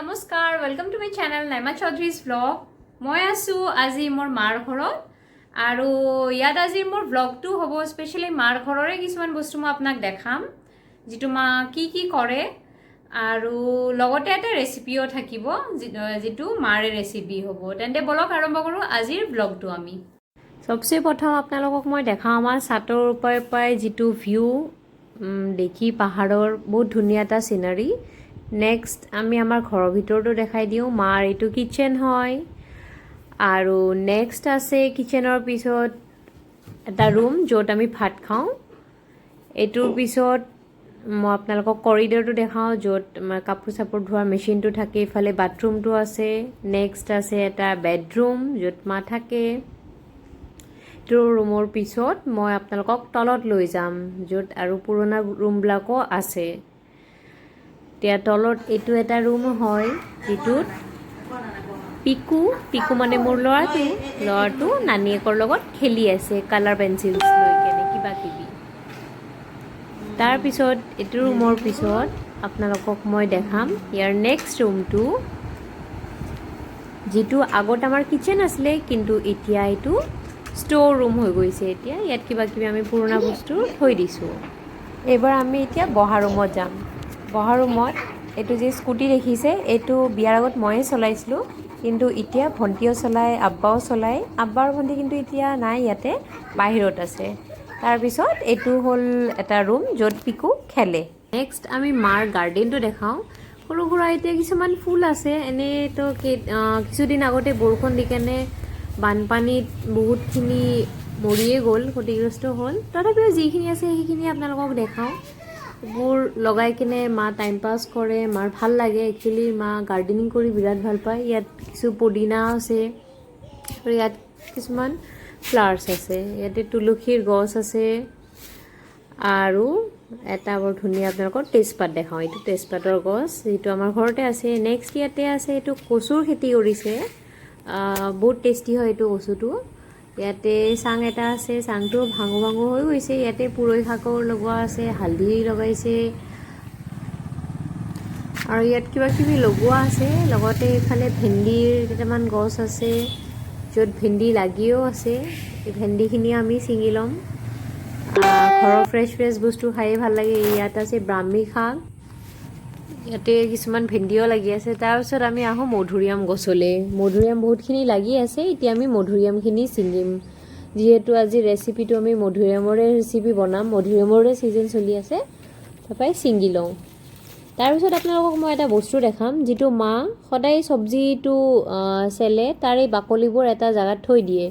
নমস্কাৰ welcome to my channel Naima Chowdhury's vlog মই আছো আজি মোৰ মাৰ ঘৰত আৰু ইয়াত আজি মোৰ ব্লগটো হ'ব স্পেশালি মাৰ ঘৰৰে কিছুমান বস্তু মই আপোনাক দেখাম যেটো মা কি কৰে আৰু লগতে এটা ৰেচিপিও থাকিব যেটো মাৰে ৰেচিপি হ'ব তেন্তে বলক আৰম্ভ কৰো আজিৰ ব্লগটো আমি সবচে প্ৰথম আপোনালোকক মই দেখাম আমাৰ সাতৰ ওপৰৰ যেটো ভিউ দেখি পাহাৰৰ বহুত ধুনীয়া এটা সিনাৰি নেক্সট আমি আমাৰ ঘৰৰ ভিতৰটো দেখাই দিও মাৰ এটো কিচেন হয় আৰু নেক্সট আছে কিচেনৰ পিছত এটা ৰুম য'ত আমি ভাত খাওঁ এটোৰ পিছত মই আপোনালোকক কৰিডৰটো দেখাও য'ত কাপোৰ চাপোৰ ধোৱা মেচিনটো থাকে ইফালে বাথৰুমটো আছে নেক্সট আছে এটা বেডৰুম য'ত মা থাকে তো ৰুমৰ পিছত মই আপোনালোকক তলত লৈ যাম য'ত আৰু পুৰণা ৰুমবিলাকো আছে তিয়া তলত এটো এটা ৰুম হয় যেটোত পিকু মানে মোৰ লৰাটো নানিয়েকৰ লগত খেলি আছে কালাৰ পেন্সিল লৈ কেনে কিবা কিবি তাৰ পিছত এটো ৰুমৰ পিছত আপোনালোকক মই দেখাম ইয়াৰ নেক্সট ৰুমটো যেটো আগত আমাৰ কিচেন আছিল কিন্তু এতিয়া এটো ষ্ট'ৰ ৰুম হৈ গৈছে এতিয়া ইয়াত কিবা কিবি আমি পুৰণা বস্তু থৈ দিছো এবাৰ আমি এতিয়া বহা ৰুমত যাম বহা ৰুমত এটো যে স্কুটি দেখিছে এটো বিয়াৰ আগত ময়ে চলাইছিলো কিন্তু এতিয়া ভন্টিও চলাই আব্বাও চলাই আব্বাৰ ভন্টি কিন্তু এতিয়া নাই ইয়াতে বাহিৰত আছে তাৰ পিছত এটো হল এটা ৰুম য'ত পিকু খেলে নেক্সট আমি মাৰ গাৰ্ডেনটো দেখাও সৰু সৰু এতিয়া কিছুমান ফুল আছে এনে তো কিছুদিন আগতে বৰষুণ দি কেনে বানপানীত বহুতখিনি মৰিয়ে গ'ল ক্ষতিগ্ৰস্ত হ'ল তথাপিও যিখিনি আছে সেইখিনি আপোনালোকক দেখাও বোৰ লগাই কিনে মা টাইম পাস কৰে মাৰ ভাল লাগে একচুয়ালি মা গাৰ্ডেনিং কৰি বিৰাট ভাল পায় ইয়াত কিছু পদিনা আছে আৰু ইয়াত কিছুমান ফ্লাৱাৰ্স আছে ইয়াতে তুলসীৰ গছ আছে আৰু এটা বৰ ধুনীয়া আপোনালোকৰ তেজপাত দেখাও এইটো তেজপাতৰ গছ যেটো আমাৰ ঘৰতে আছে নেক্সট ইয়াতে আছে এইটো কচুৰ খেতি কৰিছে বহুত টেষ্টি হয় এইটো কচুটো ইয়াতে চাং এটা আছে চাংটো ভাঙো হৈ গৈছে ইয়াতে পুৰৈ শাকৰ লগোৱা আছে হালধি লগাইছে আৰু ইয়াত কিবা কিবি লগোৱা আছে লগতে ইফালে ভেন্দিৰ কেইটামান গছ আছে য'ত ভেন্দি লাগিও আছে এই ভেন্দিখিনি আমি ছিঙি ল'ম ঘৰৰ ফ্ৰেছ বস্তু খাই ভাল লাগে ইয়াত আছে ব্ৰাহ্মী শাক ইয়াতে কিছুমান ভেন্দিও লাগি আছে তাৰপিছত আমি আহো মধুৰিআম গছলে মধুৰিআম বহুতখিনি লাগি আছে এতিয়া আমি মধুৰিআমখিনি ছিঙিম যিহেতু আজি ৰেচিপিটো আমি মধুৰিআমৰে ৰেচিপি বনাম মধুৰিআমৰে সিজন চলি আছে তাপাই ছিঙি লওঁ তাৰপিছত আপোনালোকক মই এটা বস্তু দেখাম যেটো মা সদায় সবজিটো চেলে তাৰে বাকলিবোৰ এটা জাগাত থৈ দিয়ে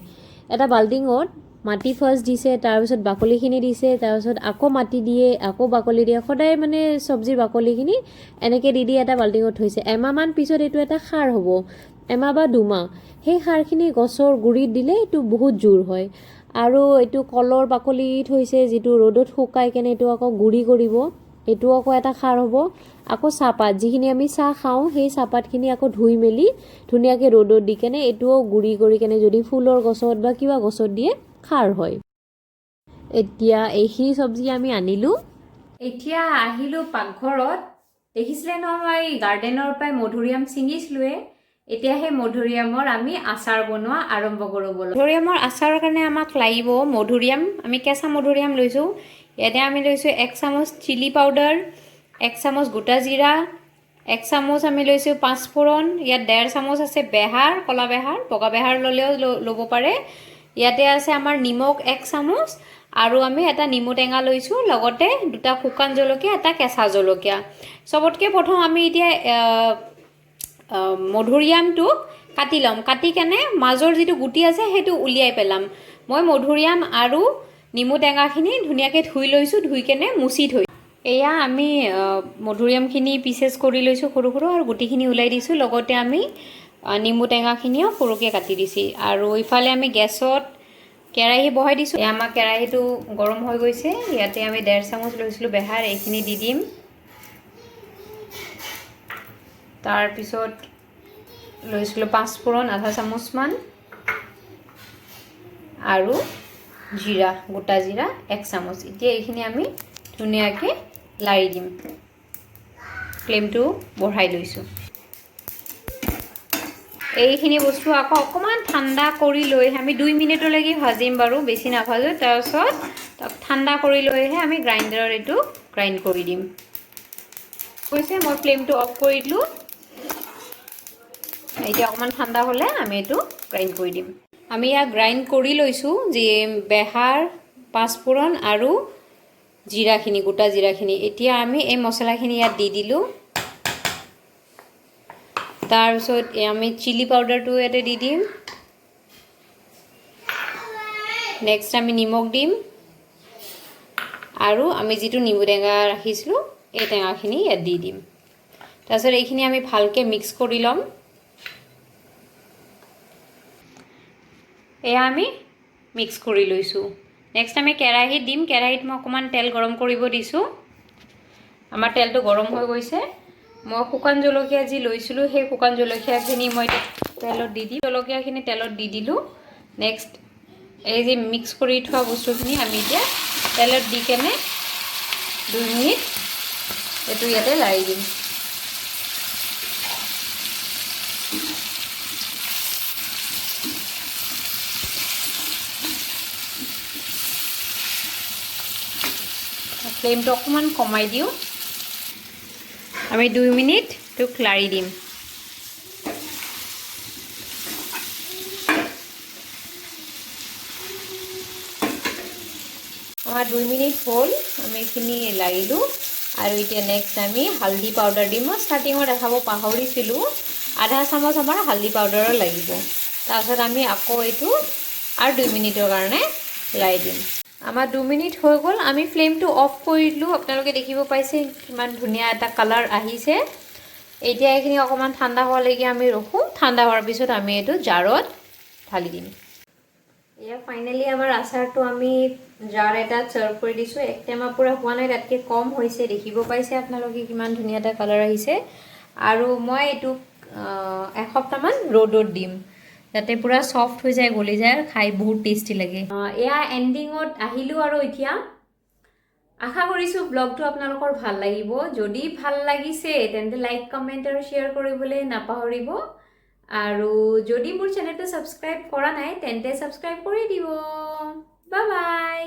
এটা বাল্টিঙত মাটি ফাৰ্স্ট দিছে তাৰপিছত বাকলিখিনি দিছে তাৰপিছত আকৌ মাটি দিয়ে আকৌ বাকলি দিয়ে সদায় মানে সবজিৰ বাকলিখিনি এনেকে দি এটা বাল্টিঙত থৈছে এমাহ মান পিছত এটো এটা খাৰ হ'ব এমাহ বা দুমাহ সেই খাৰখিনি গছৰ গুৰিত দিলে এটো বহুত জোৰ হয় আৰু এটো কলৰ বাকলি থৈছে যেটো ৰ'দত শুকাই কেনে এটো আকৌ গুৰি কৰিব এটো আকৌ এটা খাৰ হ'ব আকৌ চাপাত যিখিনি আমি চাহ খাওঁ সেই চাপাতখিনি আকৌ ধুই মেলি ধুনীয়াকে ৰ'দত দি কেনে এটোও গুৰি কৰি কেনে যদি ফুলৰ গছত বা কিবা গছত দিয়ে খাৰ হয় এতিয়া এইখিনি সবজি আমি আনিলো এতিয়া আহিলো পাকঘৰত দেখিছিলে নহয় গাৰ্ডেনৰ পৰাই মধুৰিআম ছিঙিছিলোৱে এতিয়া হে মধুৰিআমৰ আমি আচাৰ বনোৱা আৰম্ভ কৰো বল মধুৰিআমৰ আচাৰৰ কাৰণে আমাক লাগিব মধুৰিআম আমি কেঁচা মধুৰিআম লৈছো ইয়াতে আমি লৈছো 1 চামুচ চিলি পাউডাৰ 1 চামুচ গোটা জিৰা 1 চামুচ আমি লৈছো পাঁচফোৰণ ইয়াত 1.5 চামুচ আছে বেহাৰ কলা বেহাৰ বগা বেহাৰ ললেও লব পাৰে ইয়াতে আছে আমাৰ নিমখ 1 চামুচ আৰু আমি এটা নিমু টেঙা লৈছো লগতে দুটা শুকান জলকীয়া এটা কেঁচা জলকীয়া সবতকে প্ৰথম আমি এতিয়া মধুৰিআমটো কাটি লম কাটি কেনে মাজৰ যেটো গুটি আছে হেতু উলিয়াই পেলাম মই মধুৰিআম আৰু নিমু টেঙাখিনি ধুনীয়াকে ধুই লৈছো ধুই কেনে মুছি থৈ এয়া আমি মধুৰিআমখিনি পিসেস কৰি লৈছো সৰু সৰু আৰু গুটিখিনি উলাই দিছো লগতে আমি নিমু টেঙাখিনিও সৰুকে কাটি দিছি আৰু ইফালে আমি গেছত কেৰাহী বহাই দিছো আমাৰ কেৰাহীটো গৰম হৈ গৈছে ইয়াতে আমি 1.5 চামুচ লৈছিলো বেহাৰ এইখিনি দি দিম তাৰ পিছত লৈছিলো পাঁচফোৰণ আধা চামুচ মান আৰু জিৰা গোটা জিৰা 1 চামুচ এতিয়া এইখিনি আমি ধুনীয়াকে লাৰি দিম ফ্লেমটো বঢ়াই লৈছো এইখিনি বস্তু আকৌ অকণমান ঠাণ্ডা কৰি লৈ আমি 2 মিনিটলৈকে ভাজিম বাৰু, বেছি নাভাজোঁ। তাৰপিছত ঠাণ্ডা কৰি লৈহে আমি গ্ৰাইণ্ডাৰত এইটো গ্ৰাইণ্ড কৰি দিম। কৈছে মই ফ্লেমটো অফ কৰি দিলোঁ। এতিয়া অকণমান ঠাণ্ডা হ'লে আমি এইটো গ্ৰাইণ্ড কৰি দিম। আমি ইয়াক গ্ৰাইণ্ড কৰি লৈছোঁ, যি বেহাৰ, পাঁচফোৰণ আৰু জিৰাখিনি, গোটা জিৰাখিনি। এতিয়া আমি এই মছলাখিনি ইয়াত দি দিলোঁ। তাৰপিছত আমি চিলি পাউডাৰটো ইয়াতে দি দিম। নেক্সট আমি নিমখ দিম আৰু আমি যিটো নেমু টেঙা ৰাখিছিলোঁ এই টেঙাখিনি ইয়াত দি দিম। তাৰপিছত এইখিনি আমি ভালকৈ মিক্স কৰি ল'ম। এয়া আমি মিক্স কৰি লৈছোঁ। নেক্সট আমি কেৰাহীত দিম। কেৰাহীত মই অকণমান তেল গৰম কৰিব দিছোঁ। আমাৰ তেলটো গৰম হৈ গৈছে। মই শুকান জলকীয়া যি লৈছিলোঁ সেই শুকান জলকীয়াখিনি মই তেলত দি দিম। জলকীয়াখিনি তেলত দি দিলোঁ। নেক্সট এই যে মিক্স কৰি থোৱা বস্তুখিনি আমি এতিয়া তেলত দি কেনে 2 মিনিট এইটো ইয়াতে লাৰি দিম। ফ্লেমটো অকণমান কমাই দিওঁ। আমি 2 মিনিট তোক লাৰি দিম। আমাৰ 2 মিনিট হ'ল, আমি এইখিনি লাৰিলোঁ। আৰু এতিয়া নেক্সট আমি হালধি পাউডাৰ দিম। মই ষ্টাৰ্টিঙত দেখাব পাহৰিছিলোঁ, আধা চামুচ আমাৰ হালধি পাউডাৰো লাগিব। তাৰপিছত আমি আকৌ এইটো আৰু 2 মিনিটৰ কাৰণে লাৰি দিম। আমাৰ 2 মিনিট হৈ গ'ল। আমি ফ্লেমটো অফ কৰি দিলোঁ। আপোনালোকে দেখিব পাইছে কিমান ধুনীয়া এটা কালাৰ আহিছে। এতিয়া এইখিনি অকণমান ঠাণ্ডা হোৱালৈকে আমি ৰখোঁ। ঠাণ্ডা হোৱাৰ পিছত আমি এইটো জাৰত ঢালি দিম। এয়া ফাইনেলি আমাৰ আচাৰটো আমি জাৰ এটাত চাৰ্ভ কৰি দিছোঁ। 1 টেমা পূৰা হোৱা নাই, তাতকৈ কম হৈছে। দেখিব পাইছে আপোনালোকে কিমান ধুনীয়া এটা কালাৰ আহিছে। আৰু মই এইটোক এসপ্তাহমান ৰ'দত দিম, যাতে পূৰা ছফ্ট হৈ যায়, গলি যায়, খাই বহুত টেষ্টি লাগে। এয়া এণ্ডিঙত আহিলোঁ আৰু এতিয়া আশা কৰিছোঁ ব্লগটো আপোনালোকৰ ভাল লাগিব। যদি ভাল লাগিছে তেন্তে লাইক, কমেণ্ট আৰু শ্বেয়াৰ কৰিবলৈ নাপাহৰিব। আৰু যদি মোৰ চেনেলটো ছাবস্ক্ৰাইব কৰা নাই তেন্তে ছাবস্ক্ৰাইব কৰি দিব। Bye bye.